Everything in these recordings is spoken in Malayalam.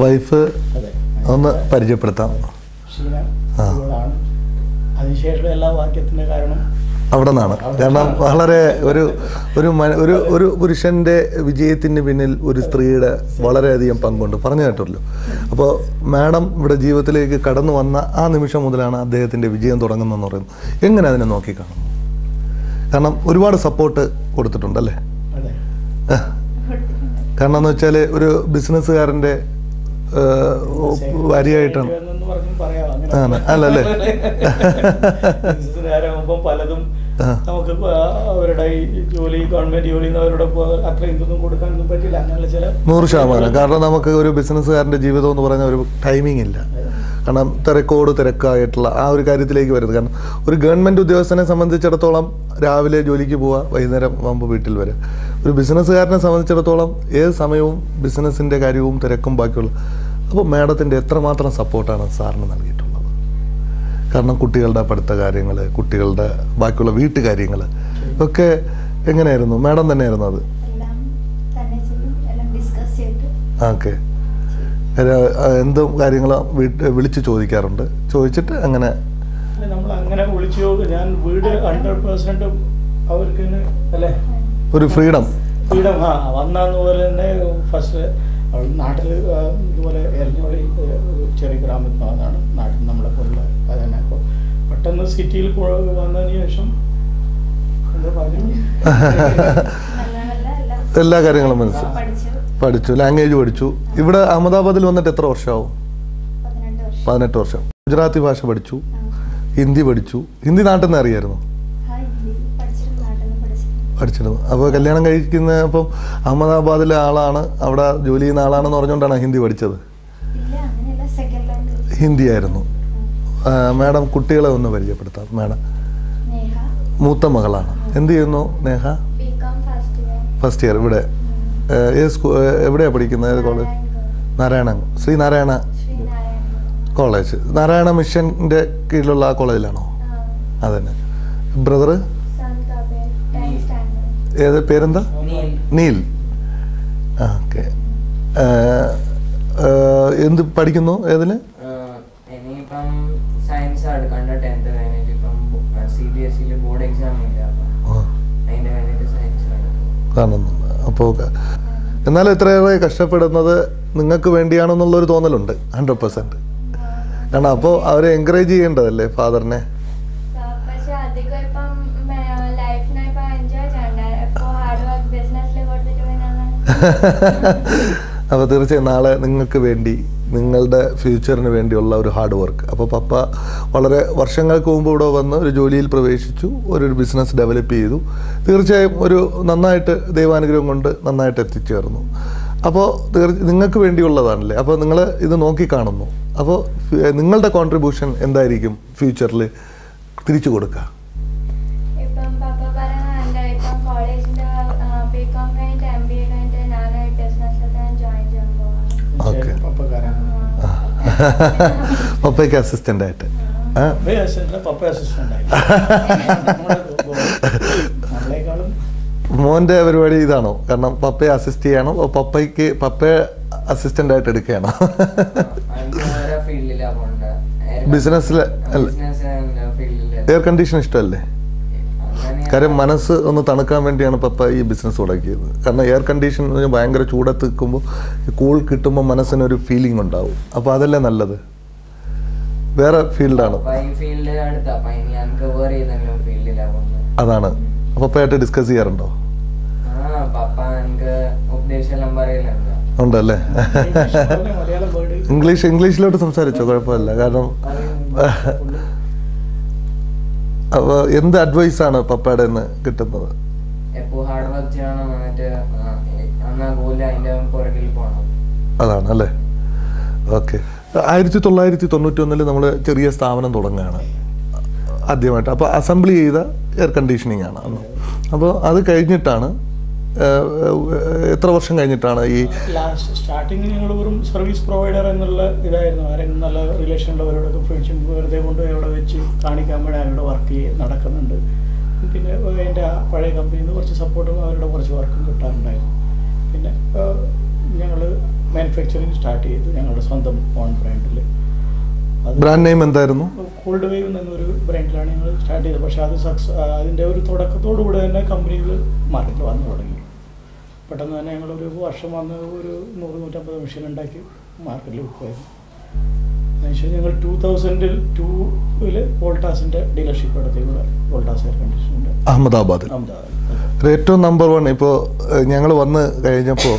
വൈഫ് ഒന്ന് പരിചയപ്പെടുത്താം. അതിനുശേഷം എല്ലാ വാക്യത്തിൻ്റെ കാരണം അവിടെ നിന്നാണ്. കാരണം വളരെ ഒരു പുരുഷൻ്റെ വിജയത്തിന് പിന്നിൽ ഒരു സ്ത്രീയുടെ വളരെയധികം പങ്കുണ്ട്, പറഞ്ഞു കേട്ടല്ലോ. അപ്പോൾ മാഡം ഇവിടെ ജീവിതത്തിലേക്ക് കടന്നു വന്ന ആ നിമിഷം മുതലാണ് അദ്ദേഹത്തിൻ്റെ വിജയം തുടങ്ങുന്നതെന്ന് പറയുന്നത്. എങ്ങനെ അതിനെ നോക്കിക്കാണും? കാരണം ഒരുപാട് സപ്പോർട്ട് കൊടുത്തിട്ടുണ്ടല്ലേ? കാരണം എന്ന് വെച്ചാൽ ഒരു ബിസിനസ്സുകാരൻ്റെ ഭാര്യയായിട്ടാണ്. അല്ലല്ലേ? പലതും നമുക്ക് അവരുടെ ജോലി, ഗവൺമെന്റ് ജോലി അവരുടെ അത്രയും ഇതൊന്നും കൊടുക്കാനൊന്നും പറ്റില്ല. അങ്ങനെയുള്ള ചില 100%. കാരണം നമുക്ക് ഒരു ബിസിനസ്സുകാരൻ്റെ ജീവിതം എന്ന് പറഞ്ഞാൽ ഒരു ടൈമിംഗ് ഇല്ല. കാരണം തിരക്കായിട്ടുള്ള ആ ഒരു കാര്യത്തിലേക്ക് വരുന്നത്. കാരണം ഒരു ഗവൺമെൻറ് ഉദ്യോഗസ്ഥനെ സംബന്ധിച്ചിടത്തോളം രാവിലെ ജോലിക്ക് പോവുക, വൈകുന്നേരം ആകുമ്പോൾ വീട്ടിൽ വരിക. ഒരു ബിസിനസ്സുകാരനെ സംബന്ധിച്ചിടത്തോളം ഏത് സമയവും ബിസിനസ്സിൻ്റെ കാര്യവും തിരക്കും ബാക്കിയുള്ള. അപ്പോൾ മാഡത്തിൻ്റെ എത്രമാത്രം സപ്പോർട്ടാണ് സാറിന് നൽകിയിട്ടുള്ളത്? കാരണം കുട്ടികളുടെ പഠിത്ത കാര്യങ്ങൾ, കുട്ടികളുടെ ബാക്കിയുള്ള വീട്ടുകാര്യങ്ങൾ ഒക്കെ എങ്ങനെയായിരുന്നു? മാഡം തന്നെയായിരുന്നു അത്? ഓക്കെ. എന്തും കാര്യങ്ങളും വിളിച്ച് ചോദിക്കാറുണ്ട്, ചോദിച്ചിട്ട് അങ്ങനെ നമ്മൾ വിളിച്ചു. ഞാൻ വീട് 100% അവർക്ക് അല്ലേ ഒരു ഫ്രീഡം വന്നു പോലെ തന്നെ. ഫസ്റ്റ് നാട്ടിൽ ഇതുപോലെ എറിഞ്ഞോളി ചെറിയ ഗ്രാമത്തിൽ വന്നതാണ്, നാട്ടിൽ നമ്മളെ പോലുള്ള അതന്നെ. അപ്പോൾ പെട്ടെന്ന് സിറ്റിയിൽ വന്നതിന് ശേഷം എന്താ പറഞ്ഞു, എല്ലാ കാര്യങ്ങളും പഠിച്ചു, ലാംഗ്വേജ് പഠിച്ചു. ഇവിടെ അഹമ്മദാബാദിൽ വന്നിട്ട് എത്ര വർഷമാവും? 18 വർഷം. ഗുജറാത്തി ഭാഷ പഠിച്ചു, ഹിന്ദി പഠിച്ചു. ഹിന്ദി നാട്ടിൽ നിന്ന് അറിയായിരുന്നു? പഠിച്ചിരുന്നു. അപ്പോൾ കല്യാണം കഴിക്കുന്ന അപ്പം അഹമ്മദാബാദിലെ ആളാണ്, അവിടെ ജോലി ചെയ്യുന്ന ആളാണെന്ന് പറഞ്ഞുകൊണ്ടാണ് ഹിന്ദി പഠിച്ചത്? ഹിന്ദി ആയിരുന്നു. മാഡം കുട്ടികളെ ഒന്ന് പരിചയപ്പെടുത്താം. മാഡം മൂത്ത മകളാണ്. എന്ത് ചെയ്യുന്നു നേഹ? First year. ഇവിടെ എവിടെയാണ് പഠിക്കുന്നത്? ഏത് കോളേജ്? ശ്രീനാരായണ കോളേജ്. നാരായണ മിഷൻ്റെ കീഴിലുള്ള ആ കോളേജിലാണോ? അതന്നെ. ബ്രദർ ഏത് പേരെന്താ? നീൽ. ഓക്കെ. എന്ത് പഠിക്കുന്നു? ഏതിന്? കാണുന്നുണ്ട്. അപ്പോൾ എന്നാലും ഇത്രയേറെ കഷ്ടപ്പെടുന്നത് നിങ്ങൾക്ക് വേണ്ടിയാണെന്നുള്ളൊരു തോന്നലുണ്ട് 100%. കാരണം അപ്പോൾ അവരെ എൻകറേജ് ചെയ്യേണ്ടതല്ലേ ഫാദറിനെ? അപ്പോൾ തീർച്ചയായും നാളെ നിങ്ങൾക്ക് വേണ്ടി, നിങ്ങളുടെ ഫ്യൂച്ചറിന് വേണ്ടിയുള്ള ഒരു ഹാർഡ് വർക്ക്. അപ്പോൾ പപ്പ വളരെ വർഷങ്ങൾക്ക് മുമ്പ് ഇവിടെ വന്ന് ഒരു ജോലിയിൽ പ്രവേശിച്ചു, ഒരു ബിസിനസ് ഡെവലപ്പ് ചെയ്തു. തീർച്ചയായും ഒരു നന്നായിട്ട് ദൈവാനുഗ്രഹം കൊണ്ട് നന്നായിട്ട് എത്തിച്ചേർന്നു. അപ്പോൾ നിങ്ങൾക്ക് വേണ്ടിയുള്ളതാണല്ലേ. അപ്പോൾ നിങ്ങൾ ഇത് നോക്കിക്കാണുന്നു. അപ്പോൾ നിങ്ങളുടെ കോൺട്രിബ്യൂഷൻ എന്തായിരിക്കും ഫ്യൂച്ചറിൽ തിരിച്ചു കൊടുക്കുക? ഓക്കെ. പപ്പയ്ക്ക് അസിസ്റ്റന്റ് ആയിട്ട് മോൻ്റെ പരിപാടി ഇതാണോ? കാരണം പപ്പയെ അസിസ്റ്റ് ചെയ്യണം, പപ്പയെ അസിസ്റ്റന്റ് ആയിട്ട് എടുക്കുകയാണോ? ബിസിനസ്സിൽ എയർ കണ്ടീഷൻ ഇഷ്ടമല്ലേ? കാര്യം മനസ്സ് ഒന്ന് തണുക്കാൻ വേണ്ടിയാണ് പപ്പ ഈ ബിസിനസ് തുടങ്ങിയത്. കാരണം എയർ കണ്ടീഷൻ ഭയങ്കര ചൂടത്ത് നിൽക്കുമ്പോൾ കൂൾ കിട്ടുമ്പോൾ മനസ്സിനൊരു ഫീലിംഗ് ഉണ്ടാവും. അപ്പോൾ അതല്ലേ നല്ലത്. വേറെ ഫീൽഡാണ്, അതാണ്. പപ്പയായിട്ട് ഡിസ്കസ് ചെയ്യാറുണ്ടോ? ഉണ്ടല്ലേ? ഇംഗ്ലീഷിലോട്ട് സംസാരിച്ചോ? കുഴപ്പമില്ല. കാരണം അപ്പോൾ എന്ത് അഡ്വൈസാണ് പപ്പയുടെ നിന്ന് കിട്ടുന്നത്? അതാണ് അല്ലേ? ഓക്കെ. 1991 നമ്മൾ ചെറിയ സ്ഥാപനം തുടങ്ങുകയാണ് ആദ്യമായിട്ട്. അപ്പോൾ അസംബ്ലി ചെയ്ത എയർ കണ്ടീഷനിങ് ആണ് അന്ന്. അപ്പോൾ അത് കഴിഞ്ഞിട്ടാണ്, എത്ര വർഷം കഴിഞ്ഞിട്ടാണ് ഈ സ്റ്റാർട്ടിങ് ഞങ്ങൾ വെറും സർവീസ് പ്രൊവൈഡർ എന്നുള്ള ഇതായിരുന്നു. ആരെങ്കിലും നല്ല റിലേഷൻ ഉള്ളവരോടൊക്കെ ഫ്രണ്ട്ഷിപ്പ് വെറുതെ കൊണ്ട് അവിടെ വെച്ച് കാണിക്കാൻ വേണ്ടി അവരുടെ വർക്ക് നടക്കുന്നുണ്ട്. പിന്നെ എൻ്റെ പഴയ കമ്പനിയിൽ നിന്ന് കുറച്ച് സപ്പോർട്ടും അവരുടെ കുറച്ച് വർക്കും കിട്ടാറുണ്ടായിരുന്നു. പിന്നെ ഞങ്ങൾ മാനുഫാക്ചറിങ് സ്റ്റാർട്ട് ചെയ്തു ഞങ്ങളുടെ സ്വന്തം ഓൺ ബ്രാൻഡിൽ. ബ്രാൻഡ് നെയിം എന്തായിരുന്നു? കോൾഡ് വേവ് എന്നൊരു ബ്രാൻഡിലാണ് ഞങ്ങൾ സ്റ്റാർട്ട് ചെയ്തത്. പക്ഷേ അത് അതിൻ്റെ ഒരു തുടക്കത്തോടുകൂടി തന്നെ കമ്പനികൾ മാർക്കറ്റിൽ വന്നു തുടങ്ങി. പെട്ടെന്ന് തന്നെ ഞങ്ങളൊരു വർഷം വന്ന് ഒരു 100-150 മെഷീൻ ഉണ്ടാക്കി മാർക്കറ്റിൽ വിൽക്കുമായിരുന്നു. അതിനുശേഷം ഞങ്ങൾ 2002 വോൾട്ടാസിൻ്റെ ഡീലർഷിപ്പ് എടുത്തേക്കുള്ള വോൾട്ടാസ് എയർ കണ്ടീഷനിൻ്റെ അഹമ്മദാബാദിൽ. ഏറ്റവും നമ്പർ 1 ഇപ്പോൾ ഞങ്ങൾ വന്ന് കഴിഞ്ഞപ്പോൾ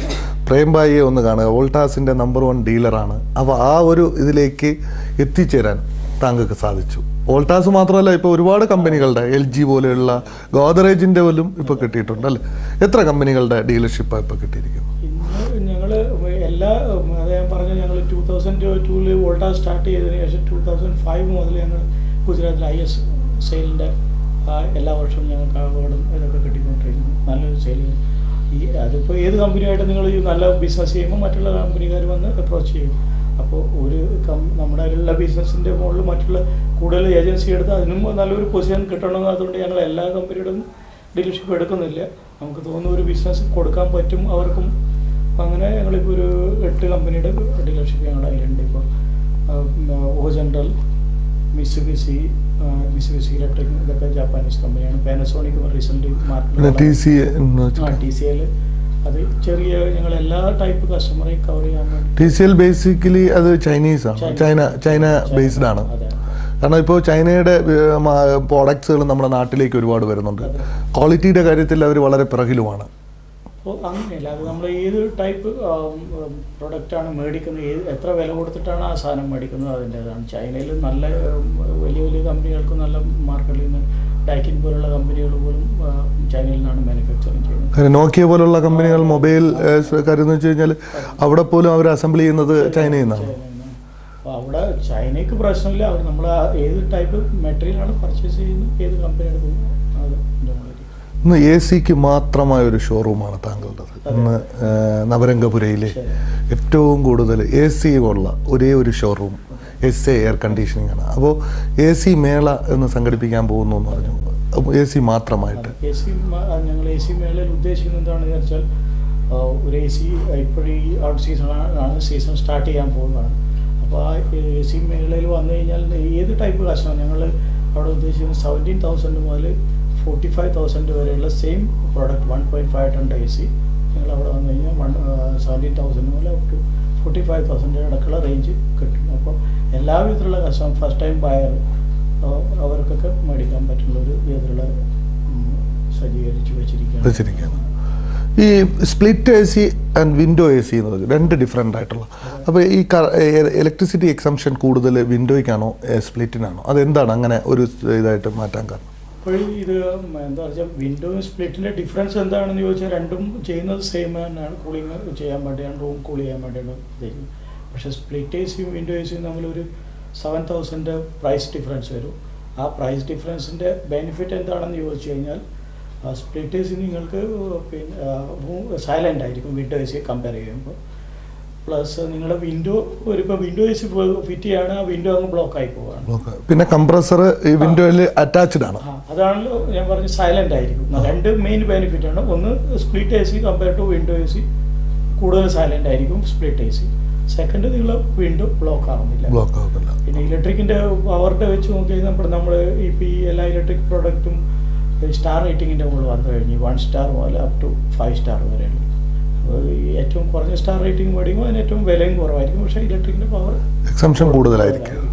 പ്രേംഭായിയെ ഒന്ന് കാണുക, വോൾട്ടാസിൻ്റെ നമ്പർ 1 ഡീലറാണ്. അപ്പോൾ ആ ഒരു ഇതിലേക്ക് എത്തിച്ചേരാൻ താങ്കൾക്ക് സാധിച്ചു. വോൾട്ടാസ് മാത്രമല്ല, ഇപ്പോൾ ഒരുപാട് കമ്പനികളുടെ LG പോലെയുള്ള ഗോദ്രേജിൻ്റെ പോലും ഇപ്പോൾ കിട്ടിയിട്ടുണ്ട് അല്ലേ? എത്ര കമ്പനികളുടെ ഡീലർഷിപ്പാണ് ഇപ്പോൾ കിട്ടിയിരിക്കുന്നത്? ഇന്ന് ഞങ്ങൾ എല്ലാ ഞാൻ പറഞ്ഞ ഞങ്ങൾ 2002 വോൾട്ടാസ് സ്റ്റാർട്ട് ചെയ്തതിന് ശേഷം 2005 മുതൽ ഞങ്ങൾ ഗുജറാത്തിൽ IS സെയിലിൻ്റെ എല്ലാ വർഷവും ഞങ്ങൾക്ക് അവാർഡും ഇതൊക്കെ കിട്ടിക്കൊണ്ടിരിക്കുന്നു. നല്ലൊരു സെയിൽ. അതിപ്പോൾ ഏത് കമ്പനിയായിട്ട് നിങ്ങൾ നല്ല ബിസിനസ് ചെയ്യുമ്പോൾ മറ്റുള്ള കമ്പനിക്കാർ വന്ന് അപ്രോച്ച് ചെയ്യും. അപ്പോൾ ഒരു നമ്മുടെ അതിലുള്ള ബിസിനസ്സിൻ്റെ മുകളിൽ മറ്റുള്ള കൂടുതൽ ഏജൻസി എടുത്ത് അതിനും നല്ലൊരു പൊസിഷൻ കിട്ടണമെന്ന്. അതുകൊണ്ട് ഞങ്ങൾ എല്ലാ കമ്പനിയുടെയും ഡീലർഷിപ്പ് എടുക്കുന്നില്ല. നമുക്ക് തോന്നുന്ന ഒരു ബിസിനസ് കൊടുക്കാൻ പറ്റും അവർക്കും. അങ്ങനെ ഞങ്ങളിപ്പോൾ ഒരു 8 കമ്പനിയുടെ ഡീലർഷിപ്പ് ഞങ്ങളുടെ അതിലുണ്ട്. ഇപ്പോൾ ഓ ജനറൽ, മിസുബിസി ഇലക്ട്രിക്, ഇതൊക്കെ ജാപ്പാനീസ് കമ്പനിയാണ്. Panasonic recent market TCL. അത് ചെറിയ ഞങ്ങൾ എല്ലാ ടൈപ്പ് കസ്റ്റമറെയും കവർ ചെയ്യാൻ വേണ്ടി. TCL ബേസിക്കലി അത് ചൈനീസ് ആണ്, ചൈന ബേസ്ഡ് ആണ്. കാരണം ഇപ്പോൾ ചൈനയുടെ പ്രോഡക്ട്സുകൾ നമ്മുടെ നാട്ടിലേക്ക് ഒരുപാട് വരുന്നുണ്ട്. ക്വാളിറ്റിയുടെ കാര്യത്തിൽ അവർ വളരെ പിറകിലുമാണ്. അപ്പോൾ അങ്ങനെയല്ല, അത് നമ്മൾ ഏത് ടൈപ്പ് പ്രൊഡക്റ്റാണ് മേടിക്കുന്നത്, എത്ര വില കൊടുത്തിട്ടാണ് ആ സാധനം മേടിക്കുന്നത് അതിൻ്റേതാണ്. ചൈനയിൽ നല്ല വലിയ കമ്പനികൾക്ക് നല്ല മാർക്കറ്റിൽ നിന്ന് ഡൈക്കിൻ പോലുള്ള കമ്പനികൾ പോലും ചൈനയിൽ നിന്നാണ് മാനുഫാക്ചറിങ് ചെയ്യുന്നത്. നോക്കിയ പോലുള്ള കമ്പനികൾ മൊബൈൽ കാര്യം എന്ന് വെച്ച് കഴിഞ്ഞാൽ അവിടെ പോലും അവർ അസംബിൾ ചെയ്യുന്നത് ചൈനയിൽ നിന്നാണ്. അപ്പോൾ അവിടെ ചൈനയ്ക്ക് പ്രശ്നമില്ല. അവർ നമ്മൾ ഏത് ടൈപ്പ് മെറ്റീരിയലാണ് പർച്ചേസ് ചെയ്യുന്നത്, ഏത് കമ്പനിയാണ് അത്. ഇന്ന് AC മാത്രമായ ഒരു ഷോറൂമാണ് താങ്കളുടേത്. ഇന്ന് നവരംഗപുരയിലെ ഏറ്റവും കൂടുതൽ AC ഉള്ള ഒരേ ഒരു ഷോറൂം S.A.Air കണ്ടീഷനിങ് ആണ്. അപ്പോൾ AC മേള എന്ന് സംഘടിപ്പിക്കാൻ പോകുന്നു എന്ന് പറഞ്ഞു. AC മാത്രമായിട്ട് ഞങ്ങൾ AC മേളയിൽ ഉദ്ദേശിക്കുന്നത് എന്താണെന്ന് വെച്ചാൽ ഒരു AC ഇപ്പോഴും ഈ ഔട്ട് സീസൺ സ്റ്റാർട്ട് ചെയ്യാൻ പോകുന്നതാണ്. അപ്പോൾ ആ AC മേളയിൽ വന്നു കഴിഞ്ഞാൽ ഏത് ടൈപ്പ് കസ്റ്റമർ ഞങ്ങൾ അവിടെ ഉദ്ദേശിക്കുന്നത് 17,000 മുതൽ 45,000 വരെയുള്ള സെയിം പ്രോഡക്റ്റ് 1.5 ടൺ AC ഞങ്ങൾ അവിടെ വന്നു കഴിഞ്ഞാൽ 17,000 മുതൽ അപ് ടു 45,000 അടക്കമുള്ള റേഞ്ച് കിട്ടും. അപ്പോൾ എല്ലാ വിധത്തിലുള്ള കസ്റ്റമർ, ഫസ്റ്റ് ടൈം ബയർ, അവർക്കൊക്കെ മേടിക്കാൻ പറ്റുന്ന ഒരു വിധത്തിലുള്ള സജ്ജീകരിച്ച് വെച്ചിരിക്കുകയാണ്. ഈ split AC and window AC എന്ന് പറയുന്നത് 2 ഡിഫറെൻ്റ് ആയിട്ടുള്ള. അപ്പോൾ ഈ ഇലക്ട്രിസിറ്റി എക്സംഷൻ കൂടുതൽ വിൻഡോയ്ക്കാണോ സ്പ്ലിറ്റിനാണോ? അതെന്താണ് അങ്ങനെ ഒരു ഇതായിട്ട് മാറ്റാൻ കാരണം? അപ്പോൾ ഇത് എന്താ വെച്ചാൽ വിൻഡോയും സ്പ്ലിറ്റിൻ്റെ ഡിഫറൻസ് എന്താണെന്ന് ചോദിച്ചാൽ രണ്ടും ചെയ്യുന്നത് സെയിം തന്നെയാണ്. കൂളിങ് ചെയ്യാൻ വേണ്ടിയാണ്, റൂം കൂൾ ചെയ്യാൻ വേണ്ടിയാണ് ചെയ്യുന്നത്. പക്ഷേ സ്പ്ലിറ്റ് AC വിൻഡോ AC തമ്മിലൊരു 7,000 പ്രൈസ് ഡിഫറൻസ് വരും. ആ പ്രൈസ് ഡിഫറൻസിൻ്റെ ബെനിഫിറ്റ് എന്താണെന്ന് ചോദിച്ചു കഴിഞ്ഞാൽ സ്പ്ലിറ്റ് AC നിങ്ങൾക്ക് പിന്നെ സൈലൻ്റ് ആയിരിക്കും വിൻഡോ AC കമ്പയർ ചെയ്യുമ്പോൾ. പ്ലസ് നിങ്ങളുടെ വിൻഡോ ഇപ്പോൾ വിൻഡോ AC ഫിറ്റ് ചെയ്യാണ്, ആ വിൻഡോ അങ്ങ് ബ്ലോക്ക് ആയി പോവുകയാണ്. പിന്നെ കംപ്രസർ ഈ വിൻഡോയിൽ അറ്റാച്ച്ഡ് ആണ്. അതാണല്ലോ ഞാൻ പറഞ്ഞ സൈലൻ്റ് ആയിരിക്കും. 2 മെയിൻ ബെനിഫിറ്റ് ആണ്. ഒന്ന് split AC compare to window AC കൂടുതൽ സൈലൻ്റ് ആയിരിക്കും സ്പ്ലിറ്റ് AC. സെക്കൻഡ്, നിങ്ങളുടെ വിൻഡോ ബ്ലോക്ക് ആവുന്നില്ല. പിന്നെ ഇലക്ട്രിക്കിൻ്റെ പവറിൻ്റെ വെച്ച് നോക്കി നമ്മൾ ഇപ്പോൾ ഈ എല്ലാ ഇലക്ട്രിക് പ്രോഡക്റ്റും സ്റ്റാർ റേറ്റിങ്ങിൻ്റെ മുകളിൽ വന്നു കഴിഞ്ഞു. 1 സ്റ്റാർ മുതൽ അപ് ടു 5 സ്റ്റാർ വരെയാണ്. അപ്പോൾ ഏറ്റവും കുറഞ്ഞ സ്റ്റാർ റേറ്റിംഗ് മേടിക്കുമ്പോൾ അതിന് ഏറ്റവും വിലയും കുറവായിരിക്കും. പക്ഷേ ഇലക്ട്രിക്കിൻ്റെ പവർ എക്സംഷൻ കൂടുതലായിരിക്കും.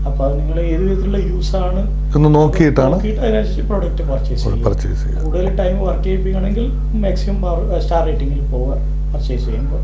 അപ്പോൾ അത് നിങ്ങൾ ഏത് വിധത്തിലുള്ള യൂസാണ് എന്ന് നോക്കിയിട്ടാണ് അതിനനുസരിച്ച് പ്രോഡക്റ്റ് പർച്ചേസ് ചെയ്യുക. കൂടുതൽ ടൈം വർക്ക് ചെയ്യിപ്പിക്കുകയാണെങ്കിൽ മാക്സിമം പവർ സ്റ്റാർ റേറ്റിങ്ങിൽ പോവുക പർച്ചേസ് ചെയ്യുമ്പോൾ.